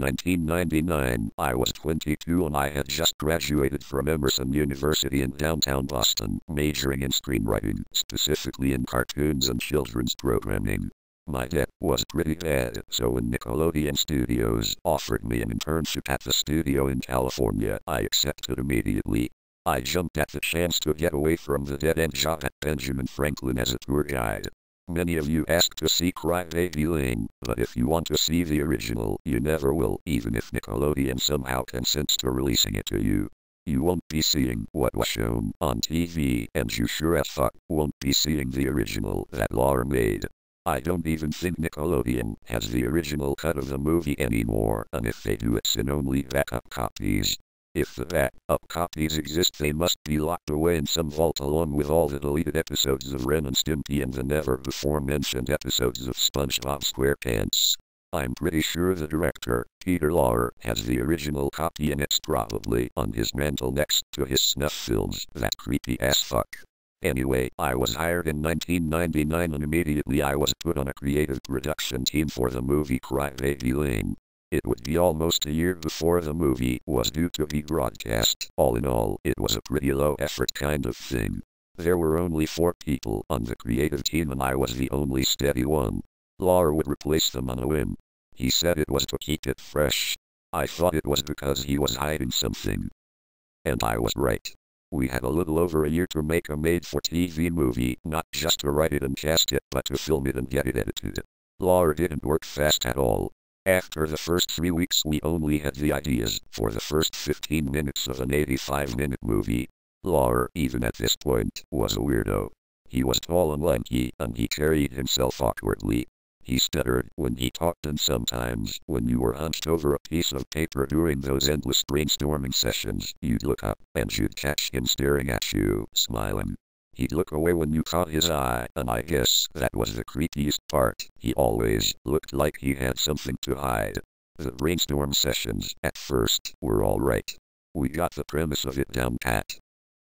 1999, I was 22 and I had just graduated from Emerson University in downtown Boston, majoring in screenwriting, specifically in cartoons and children's programming. My debt was pretty bad, so when Nickelodeon Studios offered me an internship at the studio in California, I accepted immediately. I jumped at the chance to get away from the dead-end job at Benjamin Franklin as a tour guide. Many of you asked to see Crybaby Lane, but if you want to see the original, you never will, even if Nickelodeon somehow consents to releasing it to you. You won't be seeing what was shown on TV, and you sure as fuck won't be seeing the original that Laura made. I don't even think Nickelodeon has the original cut of the movie anymore, and if they do, it's in only backup copies. If the backup copies exist, they must be locked away in some vault along with all the deleted episodes of Ren and Stimpy and the never-before-mentioned episodes of SpongeBob SquarePants. I'm pretty sure the director, Peter Lahr, has the original copy and it's probably on his mantle next to his snuff films, that creepy ass fuck. Anyway, I was hired in 1999 and immediately I was put on a creative production team for the movie Crybaby Lane. It would be almost a year before the movie was due to be broadcast. All in all, it was a pretty low-effort kind of thing. There were only 4 people on the creative team and I was the only steady one. Lahr would replace them on a whim. He said it was to keep it fresh. I thought it was because he was hiding something. And I was right. We had a little over a year to make a made-for-TV movie, not just to write it and cast it, but to film it and get it edited. Lahr didn't work fast at all. After the first 3 weeks we only had the ideas for the first 15 minutes of an 85-minute movie. Lahr, even at this point, was a weirdo. He was tall and lanky, and he carried himself awkwardly. He stuttered when he talked, and sometimes, when you were hunched over a piece of paper during those endless brainstorming sessions, you'd look up, and you'd catch him staring at you, smiling. He'd look away when you caught his eye, and I guess that was the creepiest part. He always looked like he had something to hide. The brainstorm sessions, at first, were alright. We got the premise of it down pat.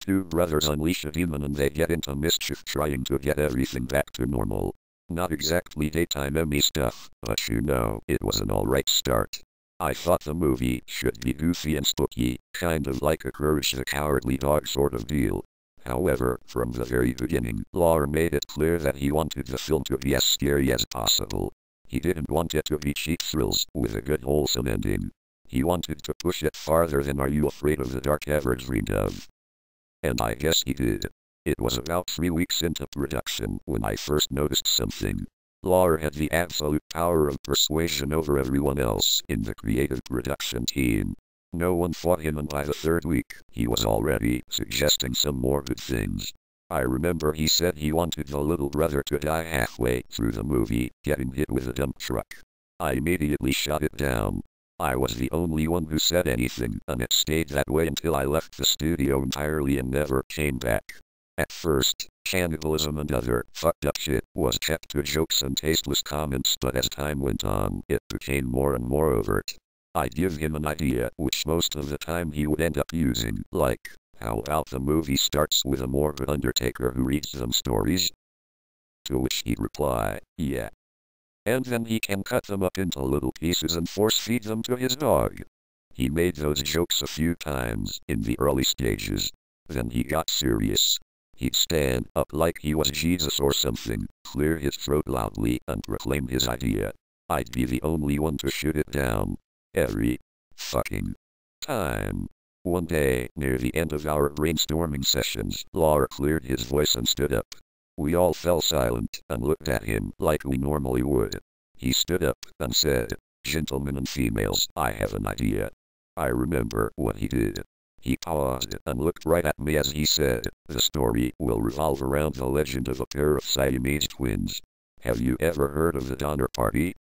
2 brothers unleash a demon and they get into mischief trying to get everything back to normal. Not exactly daytime Emmy stuff, but you know, it was an alright start. I thought the movie should be goofy and spooky, kind of like a Courage the Cowardly Dog sort of deal. However, from the very beginning, Lahr made it clear that he wanted the film to be as scary as possible. He didn't want it to be cheap thrills with a good wholesome ending. He wanted to push it farther than Are You Afraid of the Dark ever dreamed of. And I guess he did. It was about 3 weeks into production when I first noticed something. Lahr had the absolute power of persuasion over everyone else in the creative production team. No one fought him, and by the 3rd week, he was already suggesting some morbid things. I remember he said he wanted the little brother to die halfway through the movie, getting hit with a dump truck. I immediately shut it down. I was the only one who said anything, and it stayed that way until I left the studio entirely and never came back. At first, cannibalism and other fucked up shit was kept to jokes and tasteless comments, but as time went on, it became more and more overt. I'd give him an idea, which most of the time he would end up using, like, how about the movie starts with a morbid undertaker who reads them stories? To which he'd reply, yeah. And then he can cut them up into little pieces and force-feed them to his dog. He made those jokes a few times in the early stages. Then he got serious. He'd stand up like he was Jesus or something, clear his throat loudly, and proclaim his idea. I'd be the only one to shoot it down. Every fucking time. One day, near the end of our brainstorming sessions, Lahr cleared his voice and stood up. We all fell silent and looked at him like we normally would. He stood up and said, "Gentlemen and females, I have an idea." I remember what he did. He paused and looked right at me as he said, "The story will revolve around the legend of a pair of Siamese twins. Have you ever heard of the Donner Party?"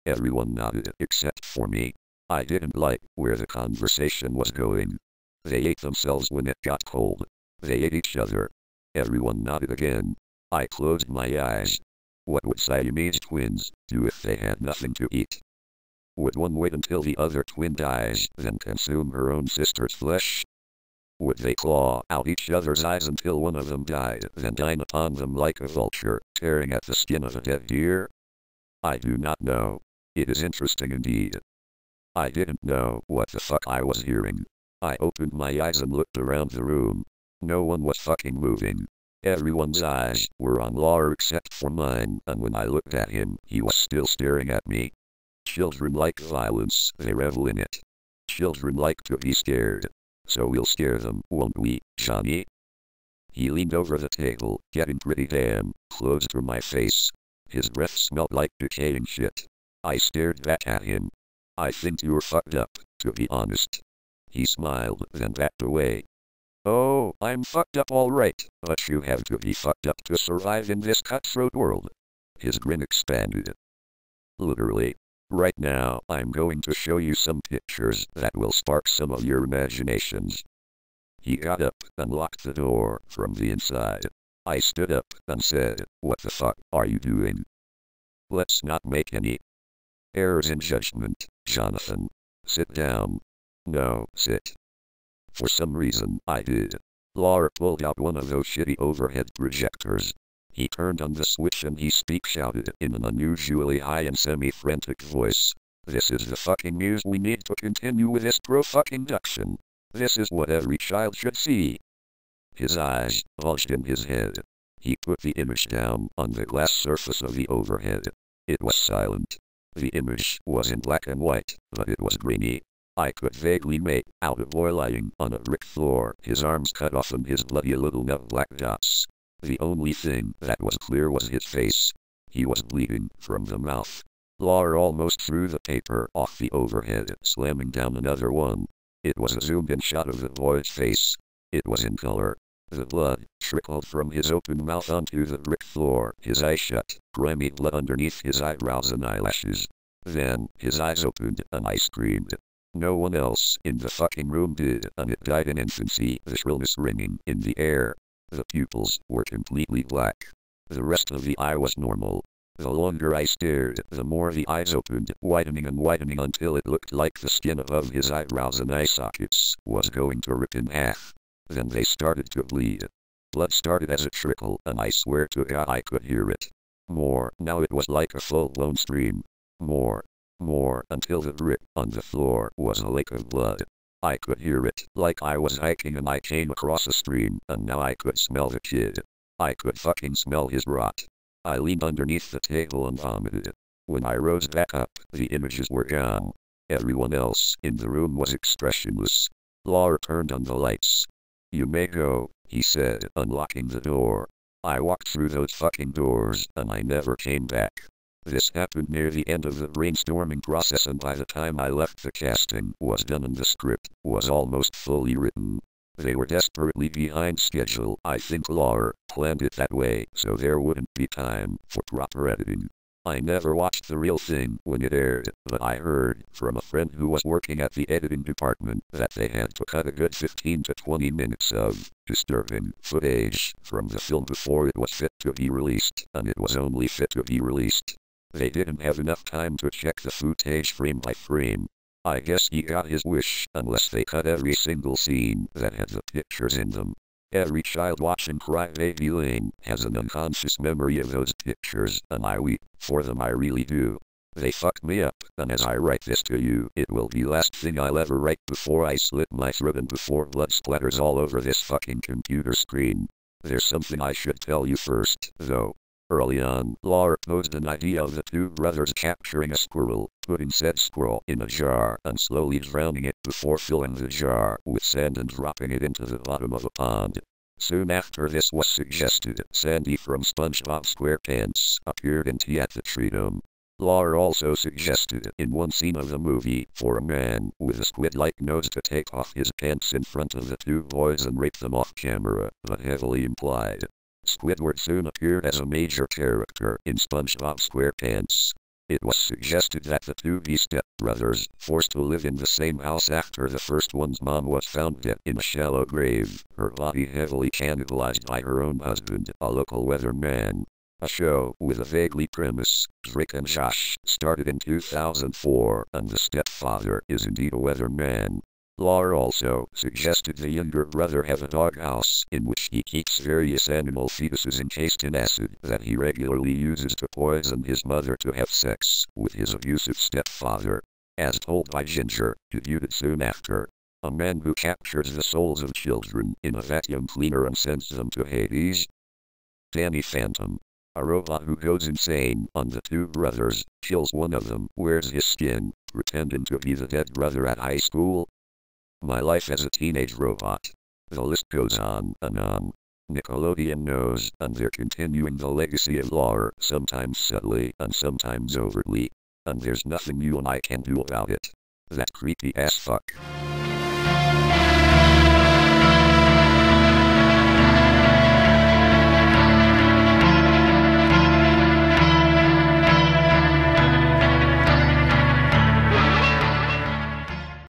Everyone nodded except for me. I didn't like where the conversation was going. They ate themselves when it got cold. They ate each other. Everyone nodded again. I closed my eyes. What would Siamese twins do if they had nothing to eat? Would one wait until the other twin dies, then consume her own sister's flesh? Would they claw out each other's eyes until one of them died, then dine upon them like a vulture, tearing at the skin of a dead deer? I do not know. It is interesting indeed. I didn't know what the fuck I was hearing. I opened my eyes and looked around the room. No one was fucking moving. Everyone's eyes were on Laura except for mine, and when I looked at him, he was still staring at me. Children like violence, they revel in it. Children like to be scared. So we'll scare them, won't we, Johnny? He leaned over the table, getting pretty damn close to my face. His breath smelled like decaying shit. I stared back at him. I think you're fucked up, to be honest. He smiled, then backed away. Oh, I'm fucked up all right, but you have to be fucked up to survive in this cutthroat world. His grin expanded. Literally. Right now, I'm going to show you some pictures that will spark some of your imaginations. He got up and locked the door from the inside. I stood up and said, "What the fuck are you doing?" Let's not make any errors in judgment, Jonathan. Sit down. No, sit. For some reason, I did. Laura pulled out one of those shitty overhead projectors. He turned on the switch and he shouted in an unusually high and semi-frantic voice. This is the fucking news we need to continue with this pro-fucking-duction. This is what every child should see. His eyes bulged in his head. He put the image down on the glass surface of the overhead. It was silent. The image was in black and white, but it was grainy. I could vaguely make out a boy lying on a brick floor, his arms cut off and his bloody little nub black dots. The only thing that was clear was his face. He was bleeding from the mouth. Laura almost threw the paper off the overhead, slamming down another one. It was a zoomed-in shot of the boy's face. It was in color. The blood trickled from his open mouth onto the brick floor, his eyes shut, grimy blood underneath his eyebrows and eyelashes. Then, his eyes opened, and I screamed. No one else in the fucking room did, and it died in infancy, the shrillness ringing in the air. The pupils were completely black. The rest of the eye was normal. The longer I stared, the more the eyes opened, widening and widening until it looked like the skin above his eyebrows and eye sockets was going to rip in half. Then they started to bleed. Blood started as a trickle, and I swear to God I could hear it. More, now it was like a full-blown stream. More, until the brick on the floor was a lake of blood. I could hear it, like I was hiking and I came across a stream, and now I could smell the kid. I could fucking smell his rot. I leaned underneath the table and vomited. When I rose back up, the images were gone. Everyone else in the room was expressionless. Laura turned on the lights. You may go, he said, unlocking the door. I walked through those fucking doors, and I never came back. This happened near the end of the brainstorming process, and by the time I left the casting was done and the script was almost fully written. They were desperately behind schedule. I think Laura planned it that way so there wouldn't be time for proper editing. I never watched the real thing when it aired, but I heard from a friend who was working at the editing department that they had to cut a good 15 to 20 minutes of disturbing footage from the film before it was fit to be released, and it was only fit to be released. They didn't have enough time to check the footage frame by frame. I guess he got his wish, unless they cut every single scene that had the pictures in them. Every child watching Crybaby Lane has an unconscious memory of those pictures, and I weep for them, I really do. They fucked me up, and as I write this to you, it will be last thing I'll ever write before I slit my throat and before blood splatters all over this fucking computer screen. There's something I should tell you first, though. Early on, Laura posed an idea of the two brothers capturing a squirrel, putting said squirrel in a jar and slowly drowning it before filling the jar with sand and dropping it into the bottom of a pond. Soon after this was suggested, Sandy from SpongeBob SquarePants appeared in Tea at the Treedom. Laura also suggested, in one scene of the movie, for a man with a squid-like nose to take off his pants in front of the two boys and rape them off camera, but heavily implied. Squidward soon appeared as a major character in SpongeBob SquarePants. It was suggested that the two step-brothers, forced to live in the same house after the first one's mom was found dead in a shallow grave, her body heavily cannibalized by her own husband, a local weatherman. A show with a vaguely premise, Drake and Josh, started in 2004, and the stepfather is indeed a weatherman. Laura also suggested the younger brother have a doghouse in which he keeps various animal fetuses encased in acid that he regularly uses to poison his mother to have sex with his abusive stepfather. As told by Ginger, debuted soon after. A man who captures the souls of children in a vacuum cleaner and sends them to Hades. Danny Phantom. A robot who goes insane on the two brothers, kills one of them, wears his skin, pretending to be the dead brother at high school. My life as a teenage robot. The list goes on and on. Nickelodeon knows, and they're continuing the legacy of lore, sometimes subtly and sometimes overtly. And there's nothing you and I can do about it. That creepy as fuck.